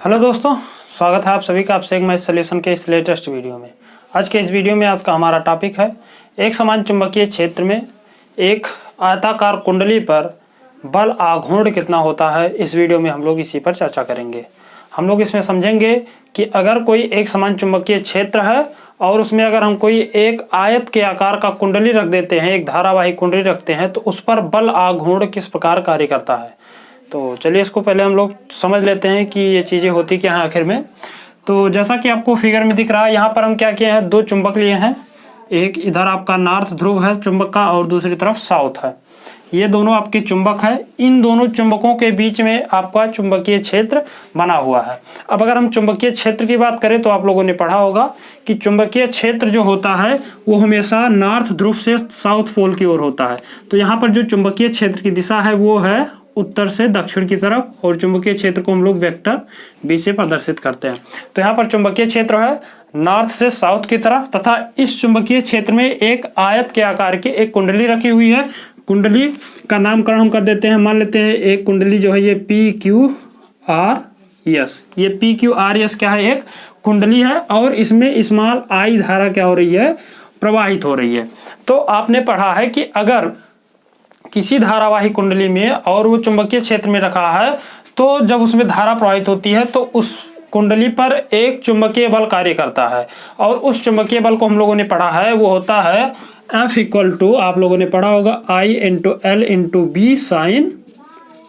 Hello दोस्तों, स्वागत है आप सभी का आपसे एक मैथ सॉल्यूशन के इस लेटेस्ट वीडियो में। आज के इस वीडियो में आज का हमारा टॉपिक है एक समान चुंबकीय क्षेत्र में एक आयताकार कुंडली पर बल आघूर्ण कितना होता है। इस वीडियो में हम लोग इसी पर चर्चा करेंगे। हम लोग इसमें समझेंगे कि अगर कोई एक समान चुंबकीय क्षेत्र है और उसमें अगर हम कोई एक आयत के आकार का कुंडली रख देते हैं, एक धारावाही कुंडली रखते हैं, तो उस पर बल आघूर्ण किस प्रकार कार्य करता है। तो चलिए इसको पहले हम लोग समझ लेते हैं कि ये चीज़ें होती क्या हैं आखिर में। तो जैसा कि आपको फिगर में दिख रहा है, यहाँ पर हम क्या किए हैं, दो चुंबक लिए हैं। एक इधर आपका नॉर्थ ध्रुव है चुंबक का और दूसरी तरफ साउथ है। ये दोनों आपके चुंबक है। इन दोनों चुंबकों के बीच में आपका चुंबकीय क्षेत्र बना हुआ है। अब अगर हम चुंबकीय क्षेत्र की बात करें तो आप लोगों ने पढ़ा होगा कि चुंबकीय क्षेत्र जो होता है वो हमेशा नॉर्थ ध्रुव से साउथ पोल की ओर होता है। तो यहाँ पर जो चुंबकीय क्षेत्र की दिशा है वो है उत्तर से दक्षिण की तरफ, और चुंबकीय क्षेत्र को हम लोग वेक्टर बी से प्रदर्शित करते हैं। तो यहाँ पर चुंबकीय क्षेत्र है नॉर्थ से साउथ की तरफ, तथा इस चुंबकीय क्षेत्र में एक आयत के आकार की एक कुंडली रखी हुई है। कुंडली का नामकरण हम कर देते हैं, मान लेते हैं एक कुंडली जो है ये पी क्यू आर एस। ये पी क्यू आर एस क्या है, एक कुंडली है और इसमें स्मॉल आई धारा क्या हो रही है, प्रवाहित हो रही है। तो आपने पढ़ा है कि अगर किसी धारावाही कुंडली में और वो चुंबकीय क्षेत्र में रखा है, तो जब उसमें धारा प्रवाहित होती है तो उस कुंडली पर एक चुंबकीय बल कार्य करता है, और उस चुंबकीय बल को हम लोगों ने पढ़ा है वो होता है F इक्वल टू, आप लोगों ने पढ़ा होगा, I into l into B sine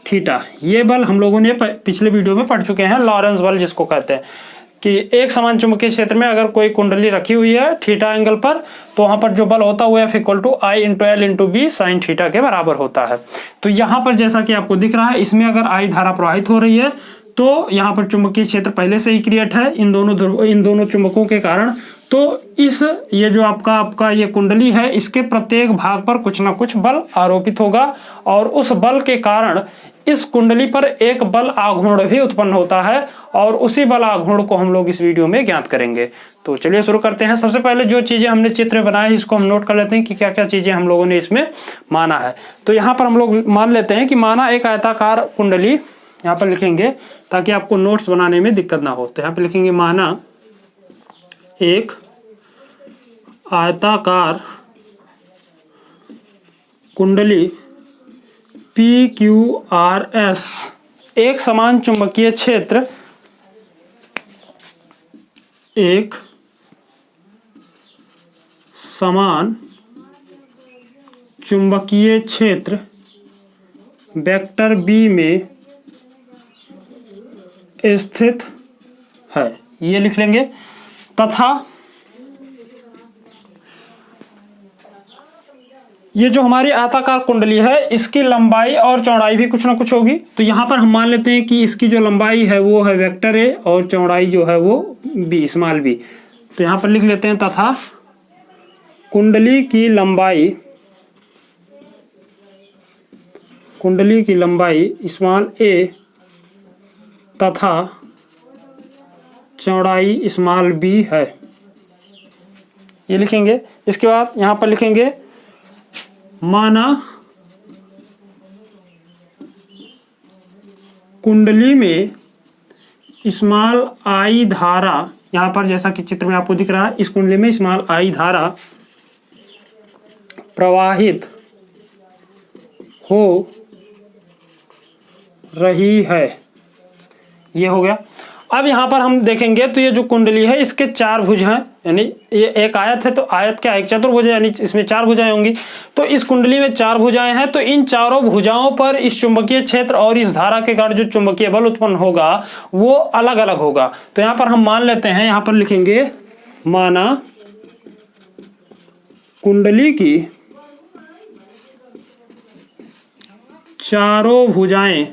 theta. ये बल हम लोगों ने पिछले वीडियो में पढ़ चुके हैं, लॉरेंस बल जिसको कहते हैं, कि एक समान चुंबकीय क्षेत्र में अगर कोई कुंडली रखी हुई है थीटा एंगल पर, तो वहां पर जो बल होता है वो F equal to I into l into B sine theta के बराबर होता है। तो यहाँ पर जैसा कि आपको दिख रहा है, इसमें अगर I धारा प्रवाहित हो रही है तो यहाँ पर चुंबकीय क्षेत्र पहले से ही क्रिएट है इन दोनों चुंबकों के कारण। तो ये जो आपका ये कुंडली है, इसके प्रत्येक भाग पर कुछ ना कुछ बल आरोपित होगा, और उस बल के कारण इस कुंडली पर एक बल आघूर्ण भी उत्पन्न होता है, और उसी बल आघूर्ण को हम लोग इस वीडियो में ज्ञात करेंगे। तो चलिए शुरू करते हैं। सबसे पहले जो चीजें हमने चित्र में बनाए इसको हम नोट कर लेते हैं कि क्या क्या चीजें हम लोगों ने इसमें माना है। तो यहाँ पर हम लोग मान लेते हैं कि माना एक आयताकार कुंडली, यहाँ पर लिखेंगे ताकि आपको नोट्स बनाने में दिक्कत ना हो। तो यहाँ पर लिखेंगे माना एक आयताकार कुंडली पी क्यू आर एस एक समान चुंबकीय क्षेत्र, एक समान चुंबकीय क्षेत्र वेक्टर बी में स्थित है, ये लिख लेंगे। तथा ये जो हमारी आयताकार कुंडली है इसकी लंबाई और चौड़ाई भी कुछ ना कुछ होगी। तो यहाँ पर हम मान लेते हैं कि इसकी जो लंबाई है वो है वेक्टर ए और चौड़ाई जो है वो बी, स्मॉल बी। तो यहाँ पर लिख लेते हैं तथा कुंडली की लंबाई स्मॉल ए तथा चौड़ाई स्मॉल बी है, ये लिखेंगे। इसके बाद यहाँ पर लिखेंगे माना कुंडली में स्मॉल आई धारा, यहाँ पर जैसा कि चित्र में आपको दिख रहा है, इस कुंडली में स्मॉल आई धारा प्रवाहित हो रही है, ये हो गया। अब यहाँ पर हम देखेंगे तो ये जो कुंडली है इसके चार भुज हैं, यानी ये एक आयत है तो आयत क्या एक चतुर्भुज है, यानी इसमें चार भुजाएं होंगी। तो इस कुंडली में चार भुजाएं हैं, तो इन चारों भुजाओं पर इस चुंबकीय क्षेत्र और इस धारा के कारण जो चुंबकीय बल उत्पन्न होगा वो अलग अलग होगा। तो यहाँ पर हम मान लेते हैं, यहाँ पर लिखेंगे माना कुंडली की चारों भुजाएं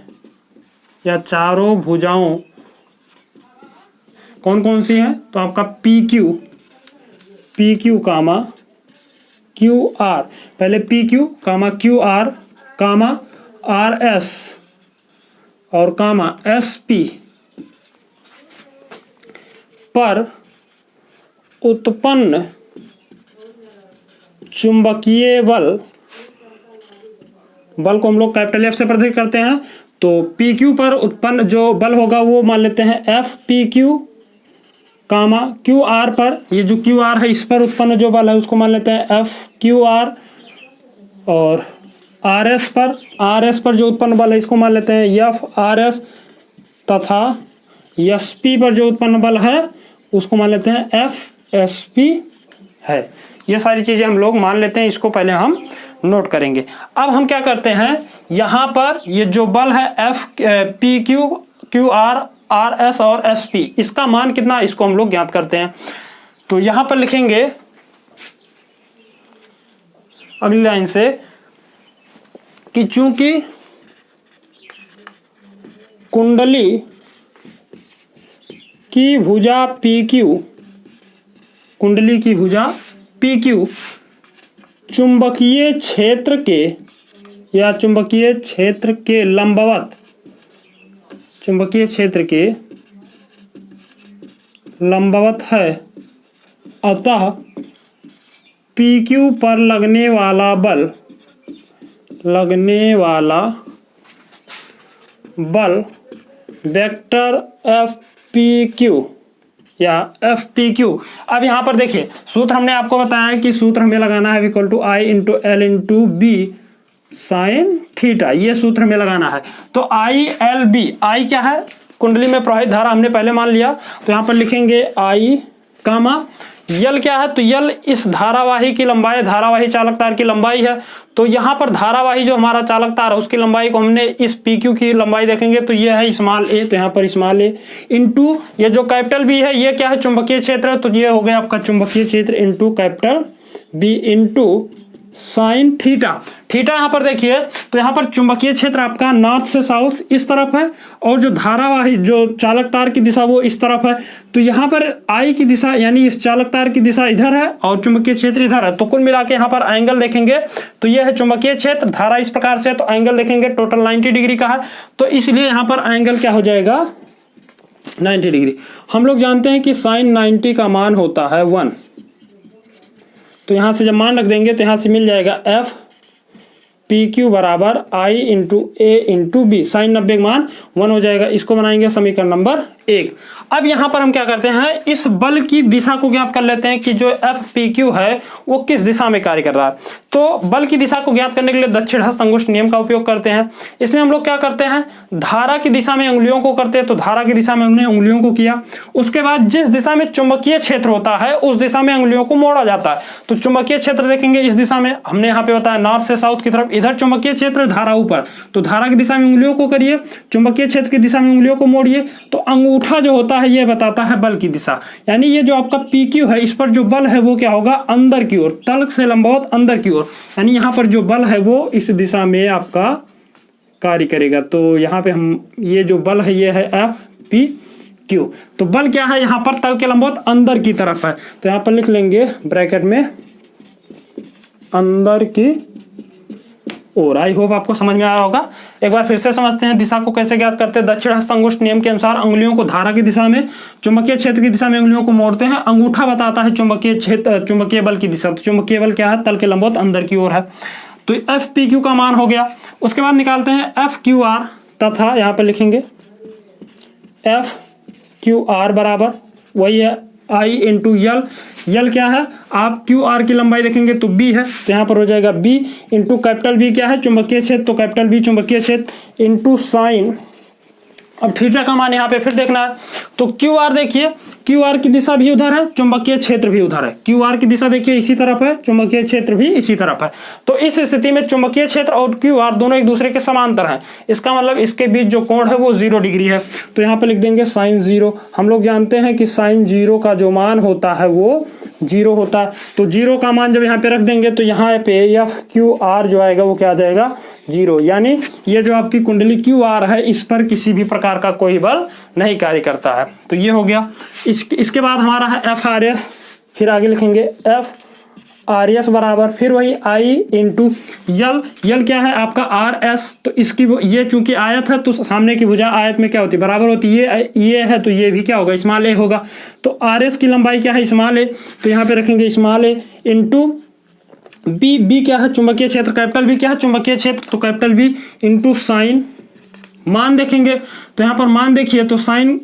या चारों भुजाओं कौन कौन सी हैं, तो आपका पी क्यू कामा क्यू आर, पहले पी क्यू कामा क्यू आर कामा आर एस और कामा एस पी पर उत्पन्न चुंबकीय बल को हम लोग कैपिटल एफ से प्रदर्शित करते हैं। तो पी क्यू पर उत्पन्न जो बल होगा वो मान लेते हैं एफ पी क्यू कामा क्यू आर पर, ये जो क्यू आर है इस पर उत्पन्न जो बल है उसको मान लेते हैं एफ क्यू आर, और आर एस पर जो उत्पन्न बल है इसको मान लेते हैं एफ आर एस, तथा एस पी पर जो उत्पन्न बल है उसको मान लेते हैं एफ एस पी है। ये सारी चीजें हम लोग मान लेते हैं, इसको पहले हम नोट करेंगे। अब हम क्या करते हैं, यहाँ पर ये जो बल है F P Q Q R R S और एस पी, इसका मान कितना इसको हम लोग ज्ञात करते हैं। तो यहां पर लिखेंगे अगली लाइन से कि चूंकि कुंडली की भुजा पी क्यू, कुंडली की भुजा पी क्यू चुंबकीय क्षेत्र के या चुंबकीय क्षेत्र के लंबवत, चुंबकीय क्षेत्र के लंबवत है, अतः पी क्यू पर लगने वाला बल वेक्टर एफ पी क्यू या एफ पी क्यू। अब यहाँ पर देखिए सूत्र हमने आपको बताया कि सूत्र हमें लगाना है equal to I into l into B sine theta, ये सूत्र हमें लगाना है। तो आई एल बी, आई क्या है, कुंडली में प्रवाहित धारा हमने पहले मान लिया, तो यहाँ पर लिखेंगे आई कामा यल क्या है, तो यल इस धारावाही की लंबाई, धारावाही चालक तार की लंबाई है। तो यहाँ पर धारावाही जो हमारा चालक तार है उसकी लंबाई को हमने इस पी क्यू की लंबाई देखेंगे तो ये है स्मॉल ए, तो यहाँ पर स्मॉल ए इंटू ये जो कैपिटल बी है ये क्या है, चुंबकीय क्षेत्र, तो ये हो गया आपका चुंबकीय क्षेत्र into capital B into sine theta. Theta यहाँ पर देखिए तो यहाँ पर चुंबकीय क्षेत्र आपका नॉर्थ से साउथ इस तरफ है, और जो धारावाही जो चालक तार की दिशा वो इस तरफ है। तो यहाँ पर आई की दिशा यानी इस चालक तार की दिशा इधर है और चुंबकीय क्षेत्र इधर है। तो कुल मिला के यहाँ पर एंगल देखेंगे तो ये है चुंबकीय क्षेत्र, धारा इस प्रकार से, तो एंगल देखेंगे टोटल 90 डिग्री का है, तो इसलिए यहाँ पर एंगल क्या हो जाएगा 90 डिग्री। हम लोग जानते हैं कि साइन 90 का मान होता है 1, तो यहां से जब मान रख देंगे तो यहां से मिल जाएगा एफ पी क्यू बराबर आई into A into B, sign 90 का मान 1 हो जाएगा। इसको बनाएंगे समीकरण नंबर 1। अब यहां पर हम क्या करते हैं, इस बल की दिशा को ज्ञात कर लेते हैं कि जो एफ पी क्यू है वो किस दिशा में कार्य कर रहा है। तो बल की दिशा को ज्ञात करने के लिए दक्षिण हस्त अंगुष्ठ नियम का उपयोग करते हैं। इसमें हम लोग क्या करते हैं, धारा की दिशा में उंगलियों को करते हैं, तो धारा की दिशा में हमने उंगलियों को किया, उसके बाद जिस दिशा में चुंबकीय क्षेत्र होता है उस दिशा में उंगलियों को मोड़ा जाता है। तो चुंबकीय क्षेत्र देखेंगे इस दिशा में, हमने यहाँ पे बताया नॉर्थ से साउथ की तरफ, इधर चुंबकीय क्षेत्र, धारा ऊपर, तो धारा की दिशा में उंगलियों को करिए, चुंबकीय क्षेत्र की दिशा में उंगलियों को मोड़िए, तो अंगूठा जो होता है ये बताता है बल की दिशा। यानी ये जो आपका पी क्यू है इस पर जो बल है वो क्या होगा, अंदर की ओर, तल से लंबवत अंदर की ओर, यानी यहाँ पर जो बल है वो इस दिशा में आपका कार्य करेगा। तो यहाँ पे हम ये जो बल है ये है एफ पी क्यू। तो बल क्या है, यहाँ पर तल के लंबवत अंदर की तरफ है, तो यहाँ पर लिख लेंगे ब्रैकेट में अंदर की ओर। आई होप आपको समझ में आया होगा। एक बार फिर से समझते हैं दिशा को कैसे ज्ञात करते हैं। दक्षिण हस्त अंगुष्ठ नियम के अनुसार अंगुलियों को धारा की दिशा में, चुंबकीय क्षेत्र की दिशा में उंगलियों को मोड़ते हैं। अंगूठा बताता है चुंबकीय क्षेत्र, चुंबकीय बल की दिशा। तो चुंबकीय बल क्या है, तल के लंबवत अंदर की ओर है। तो एफ पी क्यू का मान हो गया। उसके बाद निकालते हैं एफ क्यू आर, तथा यहाँ पर लिखेंगे एफ क्यू आर बराबर वही है आई इंटू यल। यल क्या है, आप क्यू आर की लंबाई देखेंगे तो बी है, तो यहाँ पर हो जाएगा बी इंटू कैपिटल बी क्या है, चुंबकीय क्षेत्र, तो कैपिटल बी चुंबकीय क्षेत्र इंटू साइन। अब थीटा का मान यहाँ पे फिर देखना है, तो क्यू आर देखिए, क्यू आर की दिशा भी उधर है, चुंबकीय क्षेत्र भी उधर है। क्यू आर की दिशा देखिए इसी तरफ है, चुंबकीय क्षेत्र भी इसी तरफ है। तो इस स्थिति में चुंबकीय क्षेत्र और क्यू आर दोनों एक दूसरे के समांतर हैं। इसका मतलब इसके बीच जो कोण है वो 0 डिग्री है। तो यहाँ पे लिख देंगे साइन 0। हम लोग जानते हैं कि साइन 0 का जो मान होता है वो 0 होता है। तो 0 का मान जब यहाँ पे रख देंगे तो यहाँ पे एफ क्यू आर जो आएगा वो क्या आ जाएगा, 0। यानी ये जो आपकी कुंडली क्यू आर है इस पर किसी भी प्रकार का कोई बल नहीं कार्य करता है। तो ये हो गया। इसके बाद हमारा है एफ आर एस, फिर आगे लिखेंगे एफ आर एस बराबर फिर वही आई इंटू यल। यल क्या है आपका आर एस, तो इसकी ये चूंकि आयत है तो सामने की भुजा आयत में क्या होती है, बराबर होती है। ये है तो ये भी क्या होगा, स्मॉल ए होगा। तो आर एस की लंबाई क्या है, स्मॉल ए, तो यहाँ पे रखेंगे small A into B. B क्या है, चुंबकीय क्षेत्र, कैपिटल बी क्या है, चुंबकीय क्षेत्र, तो कैपिटल बी इंटू साइन मान देखेंगे तो यहाँ पर मान देखिए तो साइन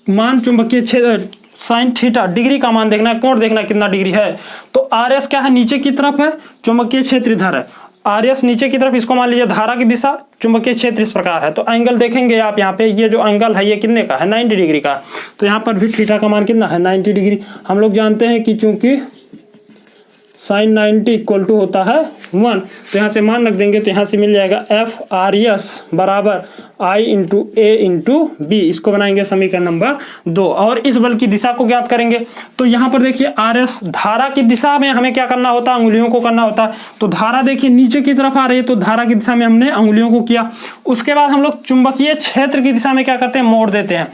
मान चुंबकीय क्षेत्र साइन थीटा डिग्री का मान देखना है, कोण देखना है कितना डिग्री है। तो आर एस क्या है, नीचे की तरफ है, चुंबकीय क्षेत्र इधर है, आर एस नीचे की तरफ, इसको मान लीजिए धारा की दिशा, चुंबकीय क्षेत्र इस प्रकार है। तो एंगल देखेंगे आप यहाँ पे, ये जो एंगल है ये कितने का है, 90 डिग्री का। तो यहाँ पर भी थीटा का मान कितना है, 90 डिग्री। हम लोग जानते हैं कि चूंकि साइन 90 इक्वल टू होता है 1, तो यहाँ से मान रख देंगे, तो यहाँ से मिल जाएगा एफ आर एस बराबर आई इंटू ए इंटू बी। इसको बनाएंगे समीकरण नंबर 2 और इस बल की दिशा को ज्ञात करेंगे। तो यहाँ पर देखिए आर एस धारा की दिशा में हमें क्या करना होता है, अंगुलियों को करना होता है। तो धारा देखिए नीचे की तरफ आ रही है, तो धारा की दिशा में हमने अंगुलियों को किया। उसके बाद हम लोग चुंबकीय क्षेत्र की दिशा में क्या करते हैं, मोड़ देते हैं।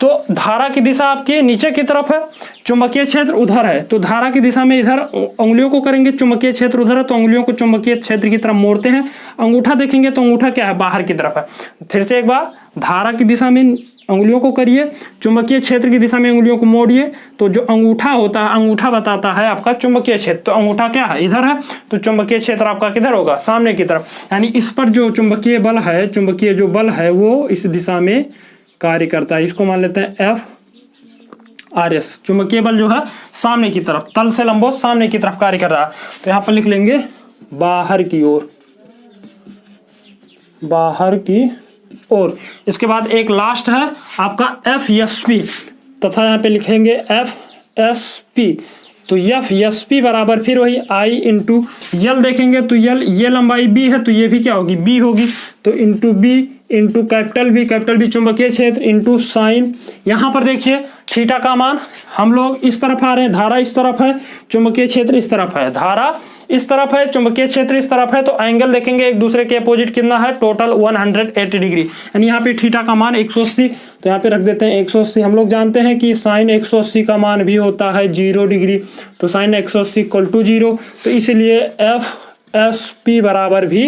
तो धारा की दिशा आपकी नीचे की तरफ है, चुंबकीय क्षेत्र उधर है, तो धारा की दिशा में इधर उंगलियों को करेंगे, चुंबकीय क्षेत्र उधर है तो उंगलियों को चुंबकीय क्षेत्र की तरफ मोड़ते हैं। अंगूठा देखेंगे तो अंगूठा क्या है, बाहर की तरफ है। फिर से एक बार, धारा की दिशा में उंगलियों को करिए, चुंबकीय क्षेत्र की दिशा में उंगलियों को मोड़िए, तो जो अंगूठा होता है, अंगूठा बताता है आपका चुंबकीय क्षेत्र। तो अंगूठा क्या है, इधर है, तो चुंबकीय क्षेत्र आपका किधर होगा, सामने की तरफ। यानी इस पर जो चुंबकीय बल है, चुंबकीय जो बल है वो इस दिशा में कार्य करता है। इसको मान लेते हैं एफ आर एस। चुंबकीय बल जो है सामने की तरफ, तल से लंबवत सामने की तरफ कार्य कर रहा है। तो यहाँ पर लिख लेंगे बाहर की ओर, बाहर की ओर। इसके बाद एक लास्ट है आपका एफ एस पी, तथा यहाँ पे लिखेंगे एफ एस पी। तो एफ एस पी बराबर फिर वही आई इंटू यल देखेंगे, तो यल ये लंबाई बी है, तो ये भी क्या होगी, बी होगी। तो into B into capital B चुंबकीय क्षेत्र इंटू साइन। यहाँ पर देखिए थीटा का मान, हम लोग इस तरफ आ रहे हैं, धारा इस तरफ है, चुंबकीय क्षेत्र इस तरफ है, धारा इस तरफ है, चुंबकीय क्षेत्र इस तरफ है। तो एंगल देखेंगे एक दूसरे के अपोजिट कितना है, टोटल 180 डिग्री। यानी यहाँ पे थीटा का मान 180, तो यहाँ पे रख देते हैं 180। हम लोग जानते हैं कि साइन 180 का मान भी होता है 0 डिग्री, तो साइन 180 इक्वल टू 0। तो इसलिए एफ एस पी बराबर भी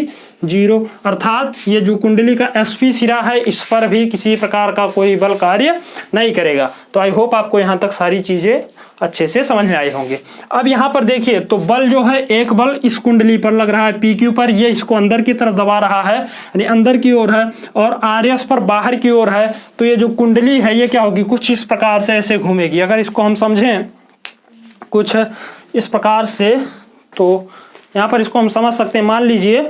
0, अर्थात ये जो कुंडली का एसपी सिरा है इस पर भी किसी प्रकार का कोई बल कार्य नहीं करेगा। तो आई होप आपको यहाँ तक सारी चीजें अच्छे से समझ में आई होंगे। अब यहाँ पर देखिए तो बल जो है, एक बल इस कुंडली पर लग रहा है पी क्यू पर, ये इसको अंदर की तरफ दबा रहा है, यानी अंदर की ओर है, और आर एस पर बाहर की ओर है। तो ये जो कुंडली है ये क्या होगी, कुछ इस प्रकार से ऐसे घूमेगी। अगर इसको हम समझें कुछ इस प्रकार से, तो यहाँ पर इसको हम समझ सकते हैं। मान लीजिए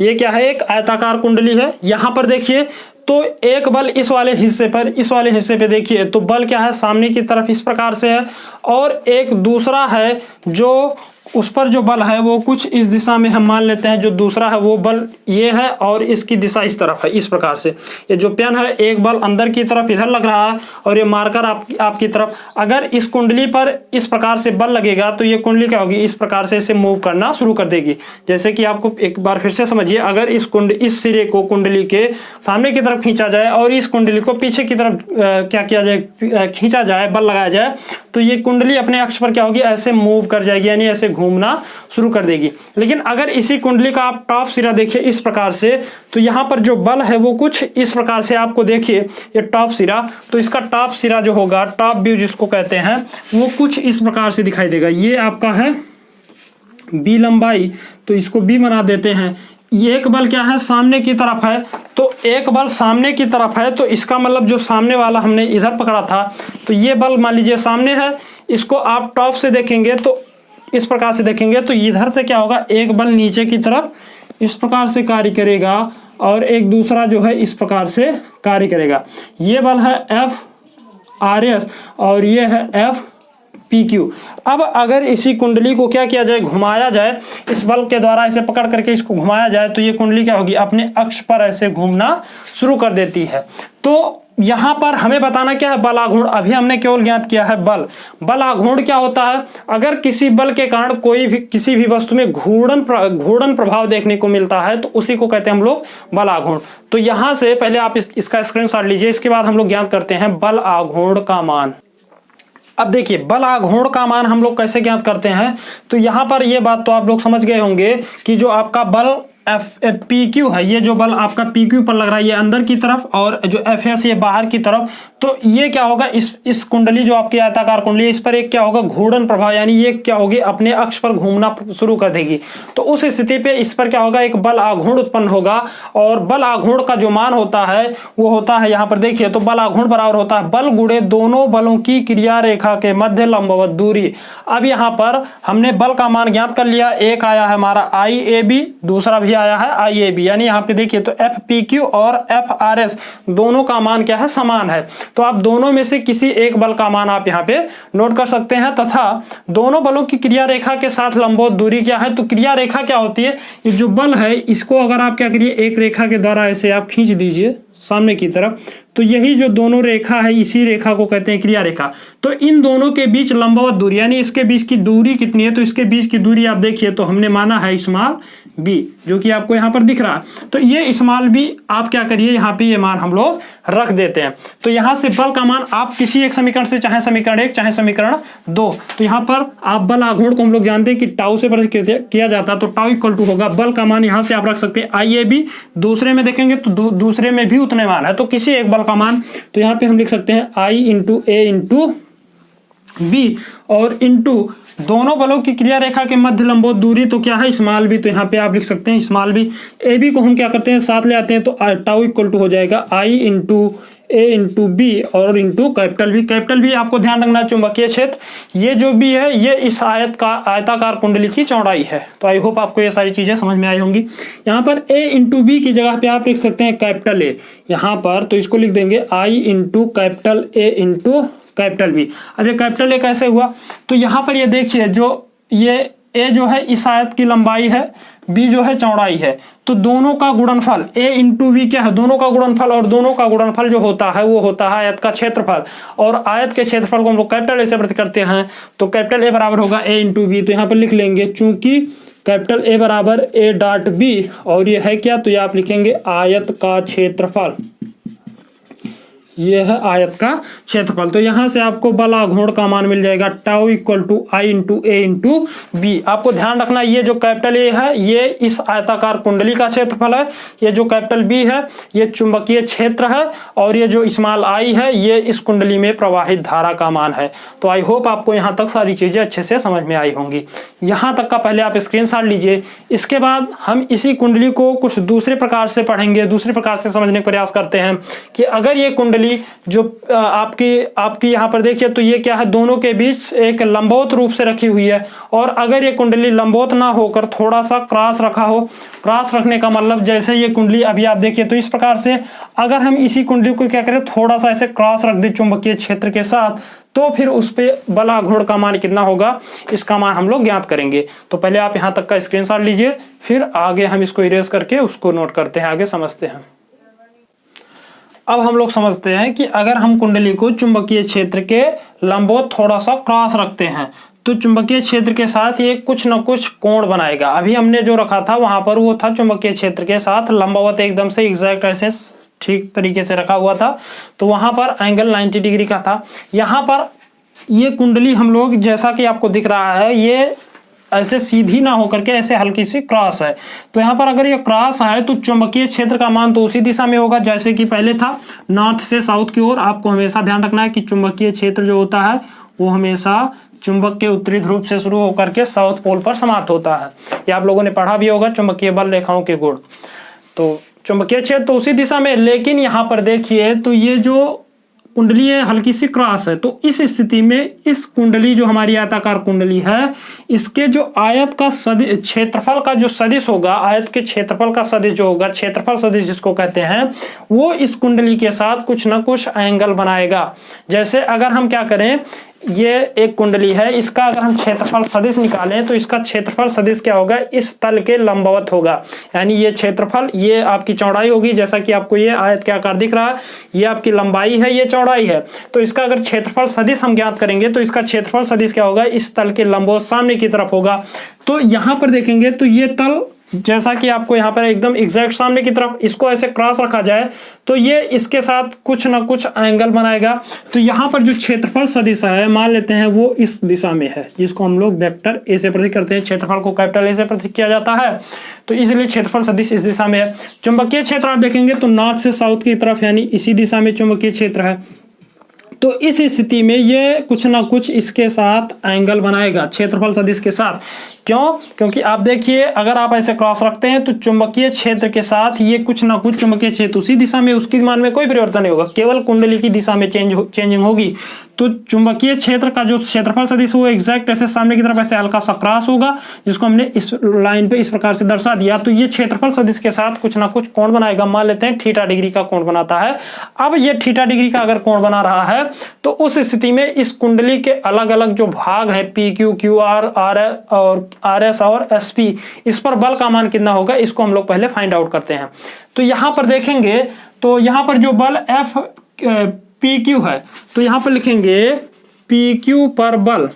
ये क्या है, एक आयताकार कुंडली है। यहाँ पर देखिए तो एक बल इस वाले हिस्से पर, इस वाले हिस्से पे देखिए तो बल क्या है, सामने की तरफ इस प्रकार से है, और एक दूसरा है जो उस पर जो बल है वो कुछ इस दिशा में हम मान लेते हैं। जो दूसरा है वो बल ये है और इसकी दिशा इस तरफ है, इस प्रकार से। ये जो पेन है, एक बल अंदर की तरफ इधर लग रहा है और ये मार्कर आपकी तरफ। अगर इस कुंडली पर इस प्रकार से बल लगेगा तो ये कुंडली क्या होगी, इस प्रकार से इसे मूव करना शुरू कर देगी। जैसे कि आपको एक बार फिर से समझिए, अगर इस सिरे को कुंडली के सामने की तरफ खींचा जाए और इस कुंडली को पीछे की तरफ क्या किया जाए, खींचा जाए, बल लगाया जाए, तो ये कुंडली अपने अक्ष पर क्या होगी, ऐसे मूव कर जाएगी, यानी ऐसे घूमना शुरू कर देगी। लेकिन अगर इसी कुंडली का आप टॉप सिरा देखिए इस प्रकार से, तो यहाँ पर जो बल है वो कुछ इस प्रकार से आपको देखिए, ये टॉप सिरा, तो इसका टॉप सिरा जो होगा, टॉप व्यू जिसको कहते हैं, वो कुछ इस प्रकार से दिखाई देगा। ये आपका है बी लंबाई, तो इसको बी बना देते हैं। ये एक बल क्या है, सामने की तरफ है, तो एक बल सामने की तरफ है, तो इसका मतलब जो सामने वाला हमने इधर पकड़ा था, तो ये बल मान लीजिए सामने है। इसको आप टॉप से देखेंगे तो इस प्रकार से देखेंगे, तो इधर से क्या होगा, एक बल नीचे की तरफ इस प्रकार से कार्य करेगा और एक दूसरा जो है इस प्रकार से कार्य करेगा। ये बल है एफ आर एस और ये है एफ पी क्यू। अब अगर इसी कुंडली को क्या किया जाए, घुमाया जाए, इस बल के द्वारा इसे पकड़ करके इसको घुमाया जाए, तो ये कुंडली क्या होगी, अपने अक्ष पर ऐसे घूमना शुरू कर देती है। तो यहाँ पर हमें बताना क्या है, बल आघूर्ण। अभी हमने केवल ज्ञात किया है बल। बल आघूर्ण क्या होता है, अगर किसी बल के कारण कोई भी किसी भी वस्तु में घूर्णन प्रभाव देखने को मिलता है तो उसी को कहते हैं हम लोग बल आघूर्ण। तो यहाँ से पहले आप इसका स्क्रीनशॉट लीजिए, इसके बाद हम लोग ज्ञात करते हैं बल आघूर्ण का मान। अब देखिए बल आघूर्ण का मान हम लोग कैसे ज्ञात करते हैं, तो यहाँ पर ये बात तो आप लोग समझ गए होंगे कि जो आपका बल पी क्यू है, ये जो बल आपका पी क्यू पर लग रहा है ये अंदर की तरफ, और जो एफ एस ये बाहर की तरफ, तो ये क्या होगा, इस कुंडली जो आपकी आयताकार कुंडली है इस पर एक क्या होगा, घूर्णन प्रभाव, यानी ये क्या होगी, अपने अक्ष पर घूमना शुरू कर देगी। तो उस स्थिति पे इस पर क्या होगा, एक बल आघूर्ण उत्पन्न होगा, और बल आघूर्ण का जो मान होता है वो होता है, यहाँ पर देखिए, तो बल आघूर्ण बराबर होता है बल गुणे दोनों बलों की क्रिया रेखा के मध्य लंबवत दूरी। अब यहाँ पर हमने बल का मान ज्ञात कर लिया, एक आया है हमारा आई ए बी, दूसरा भी आया है आई ए बी, यानी यहाँ पे देखिए तो एफ पी क्यू और एफ आर एस दोनों का मान क्या है, समान है। तो आप दोनों में से किसी एक बल का मान आप यहाँ पे नोट कर सकते हैं, तथा दोनों बलों की क्रिया रेखा के साथ लंबवत दूरी क्या है, तो क्रिया रेखा क्या होती है, ये जो बल है इसको अगर आप क्या करिए, एक रेखा के द्वारा ऐसे आप खींच दीजिए सामने की तरफ, तो यही जो दोनों रेखा है इसी रेखा को कहते हैं क्रिया रेखा। तो इन दोनों के बीच लंबवत दूरी, यानी इसके बीच की दूरी कितनी है, तो इसके बीच की दूरी आप देखिए तो हमने माना है स्मॉल बी, जो कि आपको यहाँ पर दिख रहा है। तो ये स्मॉल बी आप क्या करिए, यहाँ पे ये मान हम लोग रख देते हैं। तो यहाँ से बल का मान आप किसी एक समीकरण से, चाहे समीकरण 1 चाहे समीकरण 2, तो यहाँ पर आप बल आघूर्ण को हम लोग जानते हैं कि टाउ से प्रतिक्रिया किया जाता है, तो टाउ इक्वल टू होगा बल का मान यहाँ से आप रख सकते हैं आई ए बी, दूसरे में देखेंगे तो दूसरे में भी उतने मान है, तो किसी एक बल का मान, तो यहाँ पे हम लिख सकते हैं आई इंटू ए इंटू बी, और इंटू दोनों बलों की क्रिया रेखा के मध्य लंबवत दूरी तो क्या है, स्मॉल बी, तो यहाँ पे आप लिख सकते हैं स्मॉल बी। ए बी को हम क्या करते हैं, साथ ले आते हैं, तो टाउ इक्वल टू हो जाएगा I into A into B और into capital B. Capital B आपको ध्यान रखना, चुंबकीय क्षेत्र, ये जो बी है ये इस आयताकार कुंडली की चौड़ाई है। तो आई होप आपको ये सारी चीजें समझ में आई होंगी। यहाँ पर ए इंटू बी की जगह पे आप लिख सकते हैं कैपिटल ए यहाँ पर, तो इसको लिख देंगे I into capital A into capital B. अब ये कैपिटल ए कैसे हुआ, तो यहाँ पर ये देखिए, जो ये ए जो है इस आयत की लंबाई है, बी जो है चौड़ाई है, तो दोनों का गुणनफल ए इंटू बी क्या है, दोनों का गुणनफल, और दोनों का गुणनफल जो होता है वो होता है आयत का क्षेत्रफल, और आयत के क्षेत्रफल को हम लोग कैपिटल ए से प्रति करते हैं, तो कैपिटल ए बराबर होगा ए इंटू बी। तो यहाँ पर लिख लेंगे, चूंकि कैपिटल ए बराबर ए डॉट बी, और ये है क्या, तो ये आप लिखेंगे आयत का क्षेत्रफल, ये है आयत का क्षेत्रफल। तो यहां से आपको बल आघूर्ण का मान मिल जाएगा tau equal to I into A into B. आपको ध्यान रखना, ये जो कैपिटल ए है ये इस आयताकार कुंडली का क्षेत्रफल है, ये जो कैपिटल बी है ये चुंबकीय क्षेत्र है, और ये जो स्मॉल आई है ये इस कुंडली में प्रवाहित धारा का मान है। तो आई होप आपको यहाँ तक सारी चीजें अच्छे से समझ में आई होंगी। यहाँ तक का पहले आप स्क्रीनशॉट लीजिए। इसके बाद हम इसी कुंडली को कुछ दूसरे प्रकार से पढ़ेंगे, दूसरे प्रकार से समझने का प्रयास करते हैं कि अगर ये कुंडली जो आपकी यहाँ पर देखिए तो ये क्या है, दोनों के बीच एक लंबवत रूप से रखी हुई है, और अगर ये कुंडली लंबवत ना होकर थोड़ा सा क्रॉस रखा हो, क्रॉस रखने का मतलब जैसे ये कुंडली अभी आप देखिए तो इस प्रकार से अगर हम इसी कुंडली को क्या करें, थोड़ा सा ऐसे क्रॉस रख दे चुंबकीय क्षेत्र के साथ, तो फिर उस पे बल आघूर्ण का मान कितना होगा, इसका मान हम लोग ज्ञात करेंगे। तो पहले आप यहाँ तक का स्क्रीनशॉट लीजिए, फिर आगे हम इसको इरेज करके उसको नोट करते हैं, आगे समझते हैं। अब हम लोग समझते हैं कि अगर हम कुंडली को चुंबकीय क्षेत्र के लंबवत थोड़ा सा क्रॉस रखते हैं तो चुंबकीय क्षेत्र के साथ ये कुछ न कुछ कोण बनाएगा। अभी हमने जो रखा था वहां पर वो था चुंबकीय क्षेत्र के साथ लंबवत, एकदम से एग्जैक्ट ऐसे ठीक तरीके से रखा हुआ था, तो वहां पर एंगल 90 डिग्री का था। यहाँ पर ये कुंडली हम लोग जैसा कि आपको दिख रहा है ये ऐसे सीधी ना होकर के ऐसे हल्की सी क्रॉस है, तो यहाँ पर अगर ये क्रॉस है तो चुंबकीय क्षेत्र का मान तो उसी दिशा में होगा जैसे कि पहले था, नॉर्थ से साउथ की ओर। आपको हमेशा ध्यान रखना है कि चुंबकीय क्षेत्र जो होता है वो हमेशा चुंबक के उत्तरी ध्रुव से शुरू होकर के साउथ पोल पर समाप्त होता है। ये आप लोगों ने पढ़ा भी होगा, चुंबकीय बल रेखाओं के गुण। तो चुंबकीय क्षेत्र तो उसी दिशा में, लेकिन यहाँ पर देखिए तो ये जो कुंडली है हल्की सी क्रॉस है, तो इस स्थिति में इस कुंडली जो हमारी आयताकार कुंडली है इसके जो आयत का सदिश, क्षेत्रफल का जो सदिश होगा, आयत के क्षेत्रफल का सदिश जो होगा, क्षेत्रफल सदिश जिसको कहते हैं, वो इस कुंडली के साथ कुछ ना कुछ एंगल बनाएगा। जैसे अगर हम क्या करें, ये एक कुंडली है, इसका अगर हम क्षेत्रफल सदिश निकालें तो इसका क्षेत्रफल सदिश क्या होगा, इस तल के लंबवत होगा। यानी ये क्षेत्रफल, ये आपकी चौड़ाई होगी, जैसा कि आपको ये आयत के आकार दिख रहा है, ये आपकी लंबाई है, ये चौड़ाई है। तो इसका अगर क्षेत्रफल सदिश हम ज्ञात करेंगे तो इसका क्षेत्रफल सदिश क्या होगा, इस तल के लंबवत सामने की तरफ होगा। तो यहाँ पर देखेंगे तो ये तल जैसा कि आपको यहाँ पर एकदम एग्जैक्ट सामने की तरफ इसको ऐसे क्रॉस रखा जाए तो ये इसके साथ कुछ ना कुछ एंगल बनाएगा। तो यहाँ पर जो क्षेत्रफल सदिश है मान लेते हैं वो इस दिशा में है, जिसको हम लोग वेक्टर ए से प्रतीक करते हैं। क्षेत्रफल को कैपिटल ए से प्रतीक किया जाता है, तो इसलिए क्षेत्रफल सदिश इस दिशा में है। चुंबकीय क्षेत्र आप देखेंगे तो नॉर्थ से साउथ की तरफ यानी इसी दिशा में चुंबकीय क्षेत्र है। तो इस स्थिति में ये कुछ ना कुछ इसके साथ एंगल बनाएगा क्षेत्रफल सदिश के साथ। क्यों? क्योंकि आप देखिए अगर आप ऐसे क्रॉस रखते हैं तो चुंबकीय क्षेत्र के साथ ये कुछ ना कुछ चुंबकीय क्षेत्र उसी दिशा में, उसकी मान में कोई परिवर्तन नहीं होगा, केवल कुंडली की दिशा में चेंजिंग होगी। तो चुंबकीय क्षेत्र का जो क्षेत्रफल सदिश वो एग्जैक्ट ऐसे सामने की तरफ ऐसे हल्का सा क्रॉस होगा, जिसको हमने इस लाइन पे इस प्रकार से दर्शा दिया। तो ये क्षेत्रफल सदिश के साथ कुछ ना कुछ कोण बनाएगा। मान लेते हैं थीटा डिग्री का कोण बनाता है। अब ये थीटा डिग्री का अगर कोण बना रहा है तो उस स्थिति में इस कुंडली के अलग अलग जो भाग है P Q, Q R, R S और एस पी, इस पर बल का मान कितना होगा इसको हम लोग पहले फाइंड आउट करते हैं। तो यहां पर देखेंगे तो यहां पर जो बल एफ पी क्यू है तो यहां पर लिखेंगे पी क्यू पर बल,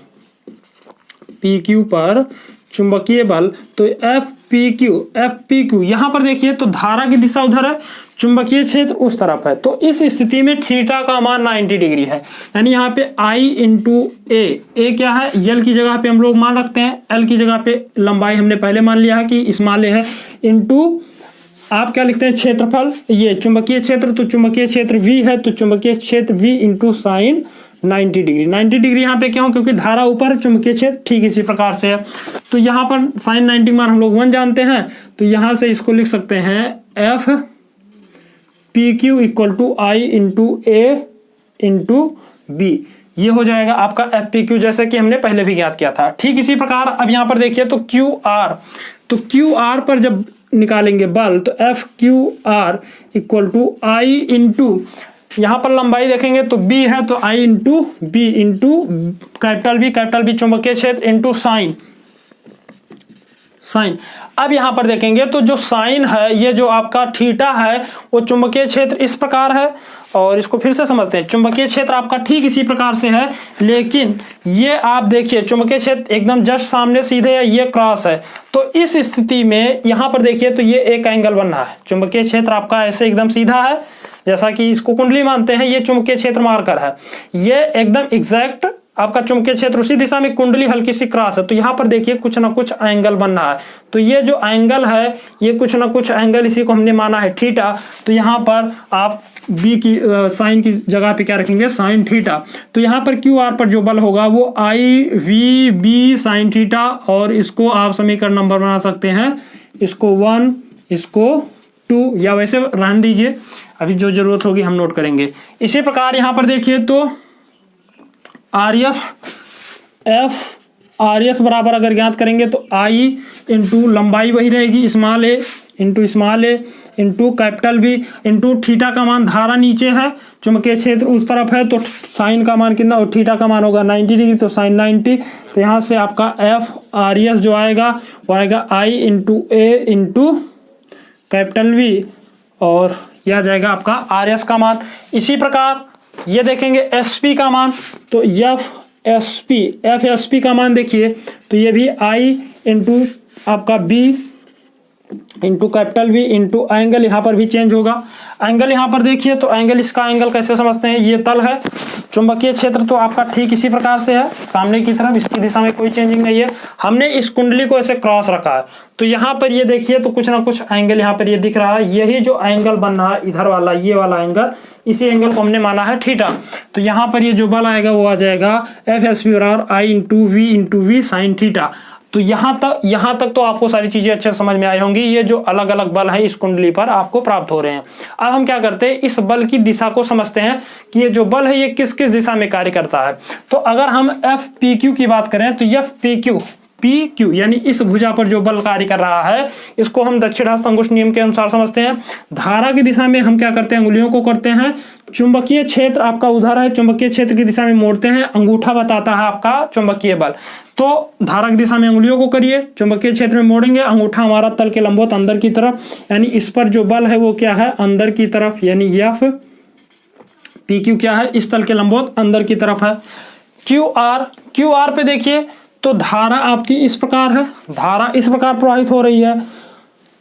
पी क्यू पर चुंबकीय बल, तो एफ पी क्यू यहां पर देखिए तो धारा की दिशा उधर है, चुंबकीय क्षेत्र उस तरफ है। तो इस स्थिति में थीटा का मान 90 डिग्री है, यानी यहाँ पे आई इंटू ए क्या है, एल की जगह पे हम लोग मान रखते हैं, एल की जगह पे लंबाई हमने पहले मान लिया है कि स्मॉल ए है, इंटू आप क्या लिखते हैं क्षेत्रफल, ये चुंबकीय क्षेत्र, तो चुंबकीय क्षेत्र V है तो चुंबकीय क्षेत्र V into sine 90 degree. 90 degree यहाँ पे क्यों? क्योंकि धारा ऊपर, चुंबकीय क्षेत्र ठीक इसी प्रकार से है। तो यहाँ पर साइन 90 मान हम लोग 1 जानते हैं, तो यहाँ से इसको लिख सकते हैं F P Q equal to I into A into B. ये हो जाएगा आपका एफ पी क्यू, जैसे कि हमने पहले भी ज्ञात किया था। ठीक इसी प्रकार अब यहाँ पर देखिए तो क्यू आर, तो क्यू आर पर जब निकालेंगे बल तो F Q R equal to I into, यहाँ पर लंबाई देखेंगे तो बी है तो I into B into capital B चुंबकीय क्षेत्र इंटू साइन। अब यहां पर देखेंगे तो जो साइन है, ये जो आपका थीटा है वो चुंबकीय क्षेत्र इस प्रकार है, और इसको फिर से समझते हैं। चुंबकीय क्षेत्र आपका ठीक इसी प्रकार से है, लेकिन ये आप देखिए चुंबकीय क्षेत्र एकदम जस्ट सामने सीधे है, ये क्रॉस है। तो इस स्थिति में यहां पर देखिए तो ये एक एंगल बन रहा है। चुंबकीय क्षेत्र आपका ऐसे एकदम सीधा है, जैसा कि इसको कुंडली मानते हैं, ये चुंबकीय क्षेत्र मार्कर है, ये एकदम एग्जैक्ट आपका चुंबकीय क्षेत्र उसी दिशा में, कुंडली हल्की सी क्रॉस है। तो यहाँ पर देखिए कुछ ना कुछ एंगल बन रहा है। तो ये जो एंगल है ये कुछ ना कुछ एंगल, इसी को हमने माना है थीटा। तो यहाँ पर आप बी की साइन की जगह पे क्या रखेंगे, साइन थीटा। तो यहाँ पर क्यू आर पर जो बल होगा वो आई वी बी साइन थीटा, और इसको आप समीकरण नंबर बना सकते हैं, इसको 1 इसको 2, या वैसे रहने दीजिए, अभी जो जरूरत होगी हम नोट करेंगे। इसी प्रकार यहाँ पर देखिए तो आर एस बराबर अगर ज्ञात करेंगे तो आई इंटू लंबाई वही रहेगी small A into capital B into theta का मान, धारा नीचे है, चुंबकीय क्षेत्र उस तरफ है, तो साइन का मान कितना, और थीटा का मान होगा 90 डिग्री, तो साइन 90। तो यहाँ से आपका एफ आर एस जो आएगा वो आएगा आई into A into capital we, और यह आ जाएगा आपका आर एस का मान। इसी प्रकार ये देखेंगे एस पी का मान, तो एफ एस पी का मान देखिए तो ये भी आई इंटू आपका B into capital V into angle, यहाँ पर भी चेंज होगा। एंगल यहाँ पर देखिए तो एंगल, इसका एंगल कैसे समझते हैं, ये तल है, चुंबकीय क्षेत्र तो आपका ठीक इसी प्रकार से है सामने की तरफ, इसकी दिशा में कोई चेंजिंग नहीं है। हमने इस कुंडली को ऐसे क्रॉस रखा है, तो यहाँ पर ये देखिए तो कुछ ना कुछ एंगल यहाँ पर ये दिख रहा है, यही जो एंगल बन रहा है इधर वाला, ये वाला एंगल, इसी एंगल को हमने माना है थीटा। तो यहाँ पर ये जो बल आएगा वो आ जाएगा एफ एस पी बराबर आई इंटू वी साइन थीटा। तो यहाँ तक तो आपको सारी चीजें अच्छे समझ में आई होंगी। ये जो अलग अलग बल है इस कुंडली पर आपको प्राप्त हो रहे हैं। अब हम क्या करते हैं, इस बल की दिशा को समझते हैं कि ये जो बल है ये किस किस दिशा में कार्य करता है। तो अगर हम एफ पी क्यू की बात करें तो एफ पी क्यू यानी इस भुजा पर जो बल कार्य कर रहा है, इसको हम दक्षिणावर्त अंगुष्ठ नियम के अनुसार समझते हैं। धारा की दिशा में हम क्या करते हैं, अंगुलियों को करते हैं, चुंबकीय क्षेत्र आपका उधर है, चुंबकीय क्षेत्र की दिशा में मोड़ते हैं, अंगूठा बताता है आपका चुंबकीय बल। तो धारा की दिशा में अंगुलियों को करिए, चुंबकीय क्षेत्र में मोड़ेंगे, अंगूठा हमारा तल के लंबवत अंदर की तरफ, यानी इस पर जो बल है वो क्या है, अंदर की तरफ, यानी एफ पी क्यू क्या है, इस तल के लंबवत अंदर की तरफ है। क्यू आर पे देखिए तो धारा आपकी इस प्रकार है, धारा इस प्रकार प्रवाहित हो रही है,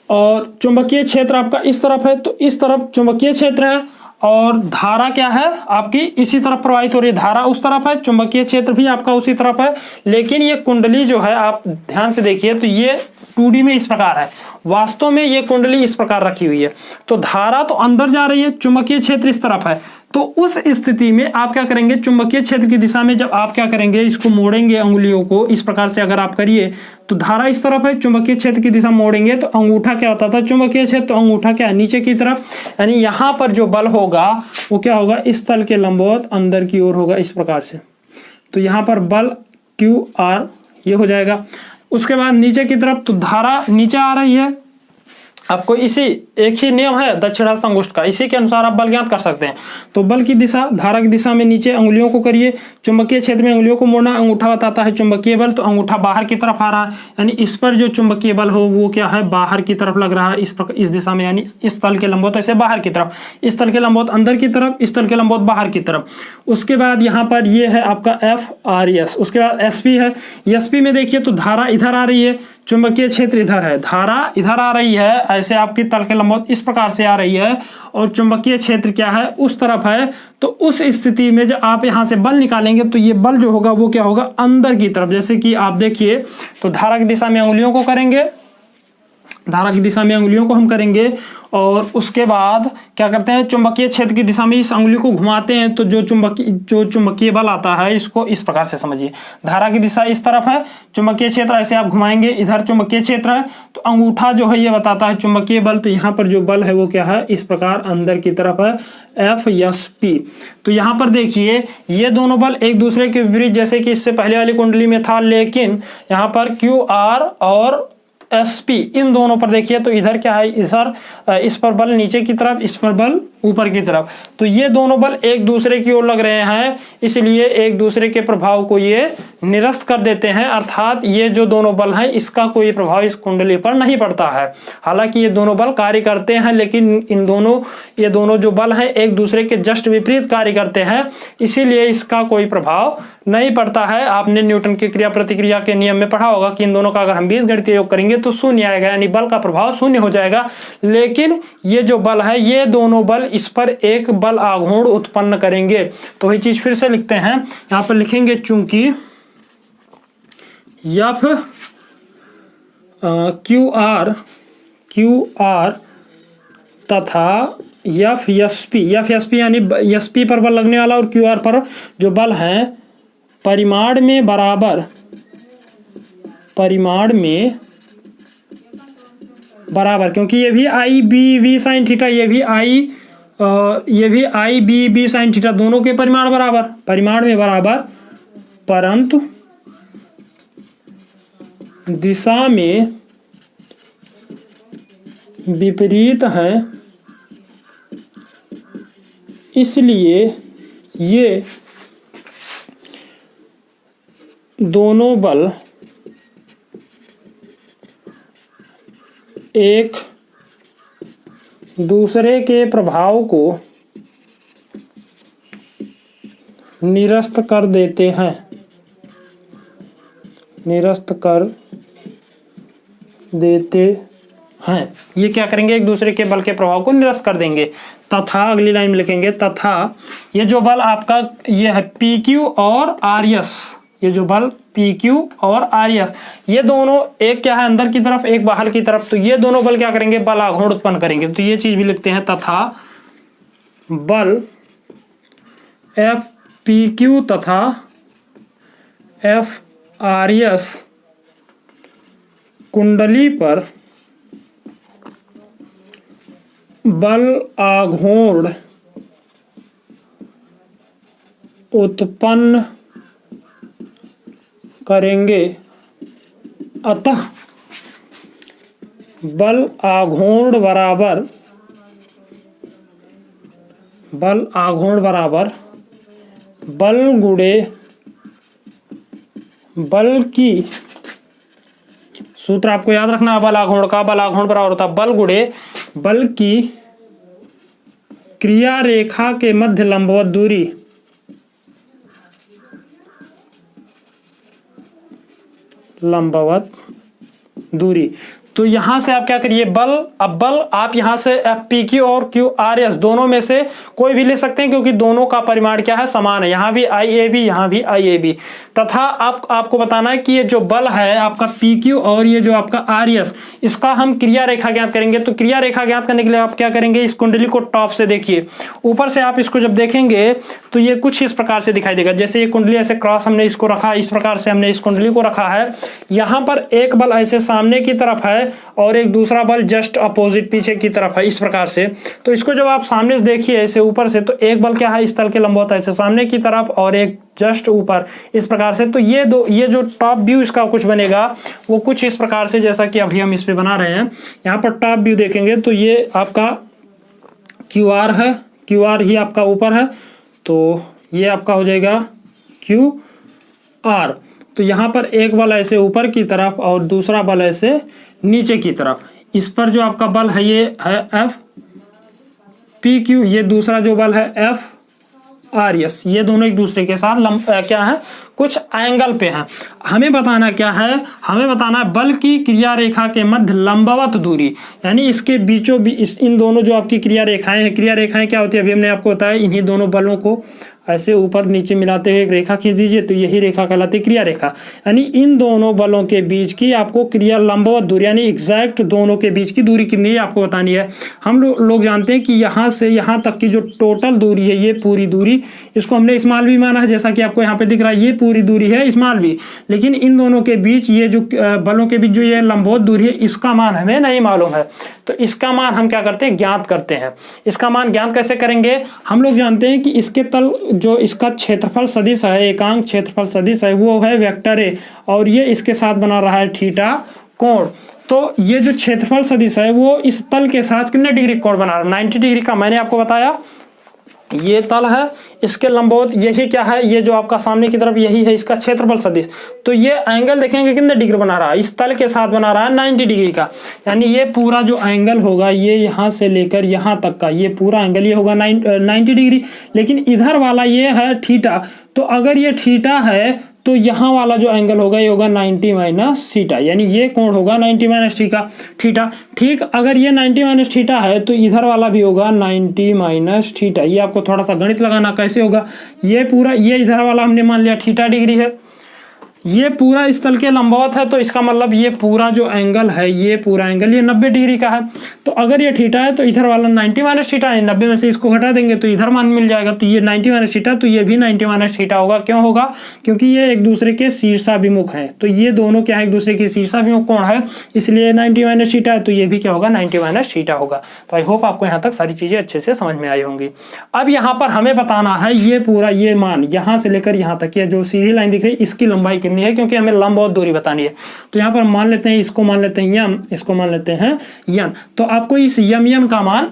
और चुंबकीय क्षेत्र आपका इस तरफ है, तो इस तरफ चुंबकीय क्षेत्र है और धारा क्या है आपकी इसी तरफ प्रवाहित हो रही है, धारा उस तरफ है, चुंबकीय क्षेत्र भी आपका उसी तरफ है। लेकिन ये कुंडली जो है आप ध्यान से देखिए तो ये 2D में इस प्रकार है, वास्तव में ये कुंडली इस प्रकार रखी हुई है। तो धारा तो अंदर जा रही है, चुंबकीय क्षेत्र इस तरफ है। तो उस स्थिति में आप क्या करेंगे, चुंबकीय क्षेत्र की दिशा में जब आप क्या करेंगे, इसको मोड़ेंगे अंगुलियों को इस प्रकार से अगर आप करिए तो धारा इस तरफ है, चुंबकीय क्षेत्र की दिशा मोड़ेंगे तो अंगूठा क्या होता था, चुंबकीय क्षेत्र, तो अंगूठा क्या है नीचे की तरफ, यानी यहाँ पर जो बल होगा वो क्या होगा, इस तल के लंबवत अंदर की ओर होगा इस प्रकार से। तो यहाँ पर बल QR ये हो जाएगा। उसके बाद नीचे की तरफ, तो धारा नीचे आ रही है, आपको इसी एक ही नियम है दक्षिणावर्त अंगुष्ठ का, इसी के अनुसार आप बल ज्ञात कर सकते हैं। तो बल की दिशा धारा की दिशा में नीचे अंगुलियों को करिए, चुंबकीय क्षेत्र में अंगुलियों को मोड़ना, अंगूठा बताता है चुंबकीय बल, तो अंगूठा बाहर की तरफ आ रहा है, यानी इस पर जो चुंबकीय बल हो वो क्या है, बाहर की तरफ लग रहा है इस दिशा में, यानी इस तल के लंबवत ऐसे बाहर की तरफ, इस तल के लंबवत अंदर की तरफ, इस तल के लंबवत बाहर की तरफ। उसके बाद यहाँ पर ये है आपका FRS। उसके बाद SP है, SP में देखिए तो धारा इधर आ रही है, चुंबकीय क्षेत्र इधर है, धारा इधर आ रही है, ऐसे आपकी तल के लंबवत इस प्रकार से आ रही है और चुंबकीय क्षेत्र क्या है उस तरफ है। तो उस स्थिति में जब आप यहां से बल निकालेंगे तो ये बल जो होगा वो क्या होगा, अंदर की तरफ। जैसे कि आप देखिए तो धारा की दिशा में अंगुलियों को करेंगे, धारा की दिशा में अंगुलियों को हम करेंगे और उसके बाद क्या करते हैं, चुंबकीय क्षेत्र की दिशा में इस अंगुली को घुमाते हैं तो जो चुंबकीय बल आता है, इसको इस प्रकार से समझिए, धारा की दिशा इस तरफ है, चुंबकीय क्षेत्र ऐसे आप घुमाएंगे, इधर चुंबकीय क्षेत्र है, तो अंगूठा जो है ये बताता है चुंबकीय बल, तो यहाँ पर जो बल है वो क्या है, इस प्रकार अंदर की तरफ है, FSP। तो यहाँ पर देखिए ये दोनों बल एक दूसरे के विपरीत, जैसे कि इससे पहले वाली कुंडली में था, लेकिन यहाँ पर QR और SP इन दोनों पर देखिए तो इधर क्या है, इधर इस पर बल नीचे की तरफ, इस पर बल ऊपर की तरफ, तो ये दोनों बल एक दूसरे की ओर लग रहे हैं, इसलिए एक दूसरे के प्रभाव को ये निरस्त कर देते हैं, अर्थात ये जो दोनों बल हैं इसका कोई प्रभाव इस कुंडली पर नहीं पड़ता है। हालांकि ये दोनों बल कार्य करते हैं, लेकिन ये दोनों जो बल हैं एक दूसरे के जस्ट विपरीत कार्य करते हैं, इसीलिए इसका कोई प्रभाव नहीं पड़ता है। आपने न्यूटन की क्रिया प्रतिक्रिया के नियम में पढ़ा होगा कि इन दोनों का अगर हम बीजगणितीय योग करेंगे तो शून्य आएगा, यानी बल का प्रभाव शून्य हो जाएगा। लेकिन ये जो बल है, ये दोनों बल इस पर एक बल आघूर्ण उत्पन्न करेंगे। तो वही चीज फिर से लिखते हैं, यहां पर लिखेंगे चूंकि QR तथा FSP यानी SP पर बल लगने वाला और QR पर जो बल है परिमाण में बराबर, क्योंकि ये भी IBV sin थीटा, ये भी IBB sin थीटा, दोनों के परिमाण में बराबर, परंतु दिशा में विपरीत है, इसलिए ये दोनों बल एक दूसरे के प्रभाव को निरस्त कर देते हैं, ये क्या करेंगे, एक दूसरे के बल के प्रभाव को निरस्त कर देंगे। तथा अगली लाइन में लिखेंगे, तथा ये जो बल आपका ये है PQ और RS, ये जो बल PQ और RS, ये दोनों एक क्या है अंदर की तरफ, एक बाहर की तरफ, तो ये दोनों बल क्या करेंगे, बल आघूर्ण उत्पन्न करेंगे। तो ये चीज भी लिखते हैं, तथा बल FPQ तथा FRS कुंडली पर बल आघूर्ण उत्पन्न करेंगे, अतः बल आघूर्ण बराबर बल गुणे बल की, सूत्र आपको याद रखना है बल आघूर्ण का, बल आघूर्ण बराबर होता है बल गुणे बल की क्रिया रेखा के मध्य लंबवत दूरी। तो यहाँ से आप क्या करिए बल, अब बल आप यहाँ से FPQ और QRS दोनों में से कोई भी ले सकते हैं क्योंकि दोनों का परिमाण क्या है समान है, यहाँ भी IAB यहाँ भी IAB। तथा आपको बताना है कि ये जो बल है आपका PQ और ये जो आपका RS, इसका हम क्रिया रेखा ज्ञात करेंगे। तो क्रिया रेखा ज्ञात करने के लिए आप क्या करेंगे, इस कुंडली को टॉप से देखिए, ऊपर से आप इसको जब देखेंगे तो ये कुछ इस प्रकार से दिखाई देगा। जैसे ये कुंडली ऐसे क्रॉस हमने इसको रखा, इस प्रकार से हमने इस कुंडली को रखा है। यहाँ पर एक बल ऐसे सामने की तरफ है और एक दूसरा बल जस्ट अपोजिट पीछे की तरफ है, इस प्रकार से। तो इसको जब आप सामने से देखिए ऐसे ऊपर से, तो एक बल क्या है इस तल के लंबवत ऐसे सामने की तरफ और एक जस्ट ऊपर इस प्रकार से। तो ये जो टॉप व्यू इसका कुछ बनेगा वो कुछ इस प्रकार से, जैसा कि अभी हम इस पे बना रहे हैं। यहाँ पर टॉप व्यू देखेंगे तो ये आपका QR है, QR ही आपका ऊपर है, तो ये आपका हो जाएगा QR। तो यहाँ पर एक बल ऐसे ऊपर की तरफ और दूसरा बल ऐसे नीचे की तरफ। इस पर जो आपका बल है ये है FPQ, ये दूसरा जो बल है FRS। ये दोनों एक दूसरे के साथ क्या है कुछ एंगल पे हैं। हमें बताना क्या है, हमें बताना है बल की क्रिया रेखा के मध्य लंबवत दूरी, यानी इसके बीचों बीच इन दोनों जो आपकी क्रिया रेखाएं हैं, क्रिया रेखाएं क्या होती है अभी हमने आपको बताया, इन्हीं दोनों बलों को ऐसे ऊपर नीचे मिलाते हुए एक रेखा खींच दीजिए, तो यही रेखा कहलाती है क्रिया रेखा। यानी इन दोनों बलों के बीच की आपको क्रिया लंबवत दूरी, यानी एग्जैक्ट दोनों के बीच की दूरी कितनी है आपको बतानी है। हम लोग जानते हैं कि यहाँ से यहाँ तक की जो टोटल दूरी है, ये पूरी दूरी, इसको हमने स्मॉल भी माना है, जैसा कि आपको यहाँ पे दिख रहा है, ये पूरी दूरी है स्मॉल भी। लेकिन इन दोनों के बीच ये जो बलों के बीच जो ये लंबवत दूरी है, इसका मान हमें नहीं मालूम है। तो इसका मान हम क्या करते हैं, ज्ञात करते हैं। इसका मान ज्ञात कैसे करेंगे, हम लोग जानते हैं कि इसके तल जो इसका क्षेत्रफल सदिश है, एकांक क्षेत्रफल सदिश है, वो है वेक्टर ए, और ये इसके साथ बना रहा है थीटा कोण। तो ये जो क्षेत्रफल सदिश है वो इस तल के साथ कितने डिग्री कोण बना रहा है, 90 डिग्री का। मैंने आपको बताया ये तल है, इसके लंबवत यही क्या है, ये जो आपका सामने की तरफ यही है इसका क्षेत्रफल सदिश। तो ये एंगल देखेंगे कितने डिग्री बना रहा है, इस तल के साथ बना रहा है 90 डिग्री का। यानी ये पूरा जो एंगल होगा ये यहाँ से लेकर यहाँ तक का ये पूरा एंगल ये होगा 90 डिग्री। लेकिन इधर वाला ये है थीटा, तो अगर ये थीटा है तो यहाँ वाला जो एंगल होगा ये होगा 90 माइनस थीटा, यानी ये कोण होगा 90 माइनस थीटा। ठीक, अगर ये 90 माइनस थीटा है तो इधर वाला भी होगा 90 माइनस थीटा। ये आपको थोड़ा सा गणित लगाना, कैसे होगा, ये पूरा ये इधर वाला हमने मान लिया थीटा डिग्री है, ये पूरा इस तल के लंबवत है, तो इसका मतलब ये पूरा जो एंगल है ये पूरा एंगल ये 90 डिग्री का है। तो अगर ये थीटा है तो इधर वाला 90 माइनस थीटा है, 90 में से इसको घटा देंगे तो इधर मान मिल जाएगा। तो ये 90 माइनस थीटा, तो ये भी 90 माइनस थीटा होगा। क्यों होगा, क्योंकि ये एक दूसरे के शीर्षाभिमुख है। तो ये दोनों क्या है, एक दूसरे के शीर्षाभिमुख कोण है, इसलिए 90 माइनस थीटा है, तो ये भी क्या होगा 90 माइनस थीटा होगा। तो आई होप आपको यहाँ तक सारी चीजें अच्छे से समझ में आई होंगी। अब यहाँ पर हमें बताना है ये पूरा ये मान यहाँ से लेकर यहाँ तक ये जो सीधी लाइन दिख रही है इसकी लंबाई कितनी है, क्योंकि हमें लंबवत दूरी बतानी है। तो यहाँ पर मान लेते हैं, इसको मान लेते हैं यम, इसको मान लेते हैं यन। तो आपको इस यम का मान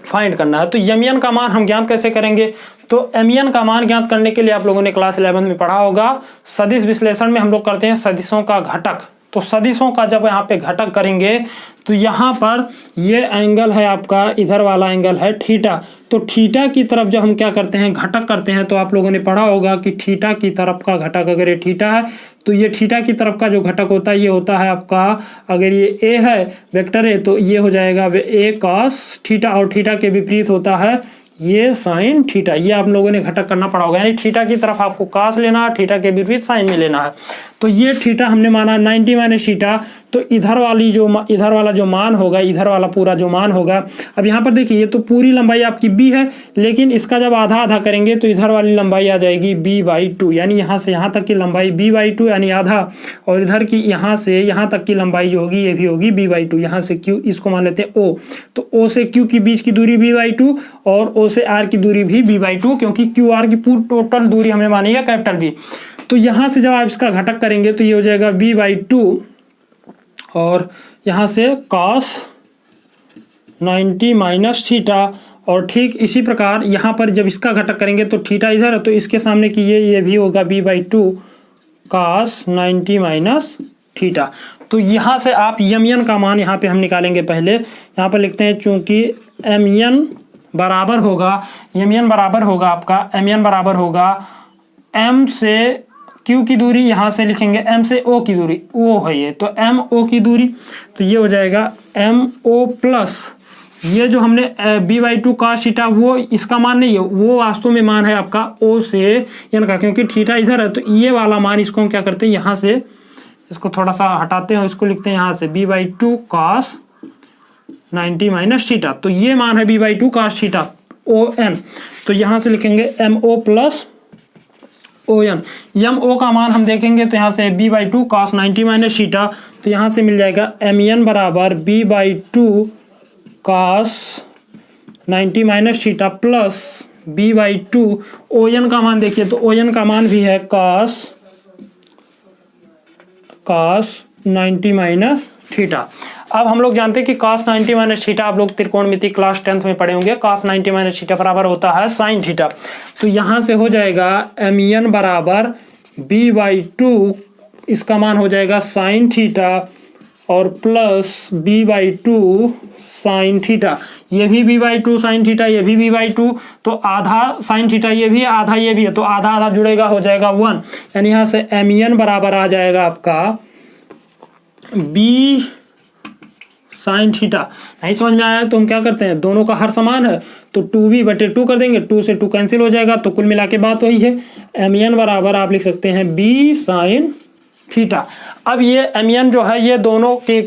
फाइंड करना है। तो यम का मान हम ज्ञात कैसे करेंगे, तो एम का मान ज्ञात करने के लिए आप लोगों ने क्लास 11 में पढ़ा होगा, सदिश विश्लेषण में हम लोग करते हैं सदिशों का घटक। तो सदिशों का जब यहाँ पे घटक करेंगे तो यहाँ पर ये एंगल है आपका, इधर वाला एंगल है थीटा। तो थीटा की तरफ जब हम क्या करते हैं, घटक करते हैं, तो आप लोगों ने पढ़ा होगा कि थीटा की तरफ का घटक, अगर ये थीटा है तो ये थीटा की तरफ का जो घटक होता है ये होता है आपका, अगर ये ए है वेक्टर ए, तो ये हो जाएगा ए कॉस थीटा, और थीटा के विपरीत होता है ये साइन थीटा। ये आप लोगों ने घटक करना पड़ा होगा, यानी थीटा की तरफ आपको कॉस लेना है, थीटा के विपरीत साइन में लेना है। तो ये थीटा हमने माना 90 माइनस थीटा, तो इधर वाला जो मान होगा, इधर वाला पूरा जो मान होगा, अब यहाँ पर देखिए ये तो पूरी लंबाई आपकी b है, लेकिन इसका जब आधा आधा करेंगे तो इधर वाली लंबाई आ जाएगी b/2, यानी यहाँ से यहाँ तक की लंबाई b/2 यानी आधा, और इधर की यहाँ से यहाँ तक की लंबाई जो होगी ये भी होगी b/2। यहाँ से q, इसको मान लेते हैं o, तो o से q की बीच की दूरी b/2 और o से r की दूरी भी b/2, क्योंकि QR की पूरी टोटल दूरी हमने मानी है कैपिटल B। तो यहाँ से जब आप इसका घटक करेंगे तो ये हो जाएगा b/2 और यहाँ से cos 90 माइनस थीटा, और ठीक इसी प्रकार यहाँ पर जब इसका घटक करेंगे तो थीटा इधर है, तो इसके सामने की ये भी होगा b/2 cos 90 माइनस थीटा। तो यहाँ से आप यम का मान यहाँ पे हम निकालेंगे। पहले यहाँ पर लिखते हैं, चूंकि यम बराबर होगा आपका, एम बराबर होगा m से क्यू की दूरी यहाँ से लिखेंगे एम से ओ की दूरी, ओ है ये, तो एम ओ की दूरी, तो ये हो जाएगा एम ओ प्लस ये जो हमने b/2 cos थीटा, वो इसका मान नहीं है, वो वास्तव में मान है आपका o से n का, क्योंकि थीटा इधर है, तो ये वाला मान इसको हम क्या करते हैं, यहाँ से इसको थोड़ा सा हटाते हैं, इसको लिखते हैं यहाँ से b/2 cos 90 माइनस थीटा, तो ये मान है b/2 cos थीटा ON, तो यहाँ से लिखेंगे MO प्लस ON। MO का मान हम देखेंगे तो यहाँ से b/2 cos 90 माइनस थीटा, तो यहाँ से मिल जाएगा MN बराबर b/2 cos 90 minus theta plus b/2 ON का मान देखिए, तो ON का मान भी है cos 90 माइनस थीटा। अब हम लोग जानते हैं कि cos 90 माइनस थीटा, आप लोग त्रिकोणमिति क्लास 10th में पढ़े होंगे, cos 90 माइनस थीटा बराबर होता है sin थीटा, तो यहाँ से हो जाएगा MEN बराबर b/2, इसका मान हो जाएगा sin थीटा और प्लस b/2 sin थीटा, ये भी b/2 sin थीटा, ये भी b/2, तो आधा sin थीटा ये भी है, आधा ये भी है, तो आधा आधा जुड़ेगा, हो जाएगा 1, यानी यहाँ से MEN बराबर आ जाएगा आपका b sin थीटा। नहीं समझ में आया तो हम क्या करते हैं, दोनों का हर समान है तो 2b/2 कर देंगे, 2 से 2 कैंसिल हो जाएगा, तो कुल मिला के बात वही है, MEN बराबर आप लिख सकते हैं b sin थीटा। अब ये MEN जो है, ये दोनों के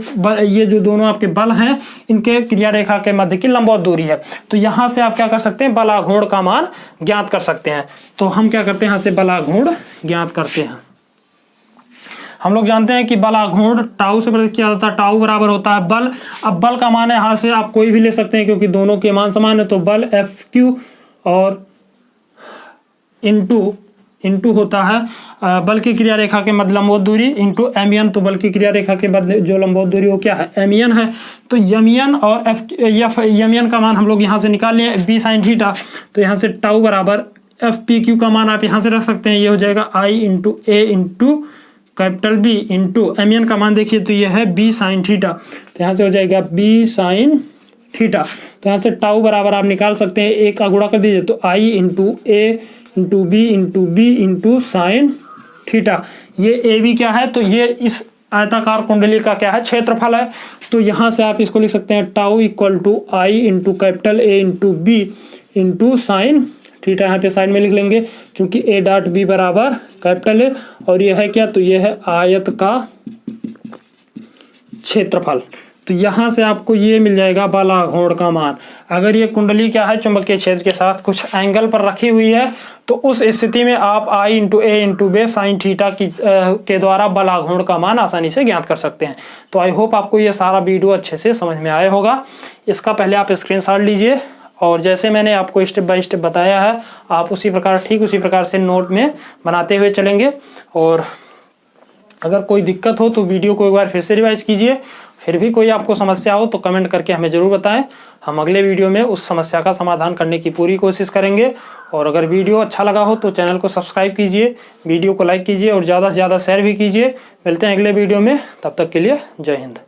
ये जो दोनों आपके बल हैं, इनके क्रिया रेखा के मध्य की लंबवत दूरी है, तो यहाँ से आप क्या कर सकते हैं, बल आघूर्ण का मान ज्ञात कर सकते हैं। तो हम क्या करते हैं, यहाँ से बल आघूर्ण ज्ञात करते हैं। हम लोग जानते हैं कि बल आघूर्ण टाउ से प्रदर्शित किया जाता है, टाउ बराबर होता है बल। अब बल का मान है, यहाँ से आप कोई भी ले सकते हैं क्योंकि दोनों के मान समान है, तो बल FQ और इंटू होता है बल की क्रिया रेखा के मध्य लंबवत दूरी इंटू MEN, तो बल की क्रिया रेखा के मध्य जो लंबवत दूरी वो क्या है, MEN है, तो MEN और MEN का मान हम लोग यहाँ से निकाल लिए b sin थीटा, तो यहाँ से टाउ बराबर FPQ का मान आप यहाँ से रख सकते हैं, ये हो जाएगा I into A into capital B into MEN का मान देखिए, तो ये है b sin थीटा, तो यहाँ से हो जाएगा b sin थीटा, तो यहाँ से टाउ बराबर आप निकाल सकते हैं, एक का गुणा कर दीजिए, तो I into A into B into sine theta. ये AB क्या है, तो ये इस आयताकार कुंडली का क्या है, क्षेत्रफल है, तो यहाँ से आप इसको लिख सकते हैं tau equal to I into capital A into B into sine theta, यहाँ पे साइड में लिख लेंगे क्योंकि A.B बराबर कैपिटल है, और यह है क्या, तो यह है आयत का क्षेत्रफल, तो यहाँ से आपको ये मिल जाएगा बल आघूर्ण का मान। अगर ये कुंडली क्या है, चुंबकीय क्षेत्र के साथ कुछ एंगल पर रखी हुई है, तो उस स्थिति में आप I into A into B sign theta के द्वारा बल आघूर्ण का मान आसानी से ज्ञात कर सकते हैं। तो आई होप आपको ये सारा वीडियो अच्छे से समझ में आया होगा। इसका पहले आप स्क्रीनशॉट लीजिए, और जैसे मैंने आपको स्टेप बाय स्टेप बताया है, आप उसी प्रकार से नोट में बनाते हुए चलेंगे। और अगर कोई दिक्कत हो तो वीडियो को एक बार फिर से रिवाइज कीजिए, फिर भी कोई आपको समस्या हो तो कमेंट करके हमें ज़रूर बताएं, हम अगले वीडियो में उस समस्या का समाधान करने की पूरी कोशिश करेंगे। और अगर वीडियो अच्छा लगा हो तो चैनल को सब्सक्राइब कीजिए, वीडियो को लाइक कीजिए और ज़्यादा से ज़्यादा शेयर भी कीजिए। मिलते हैं अगले वीडियो में, तब तक के लिए जय हिंद।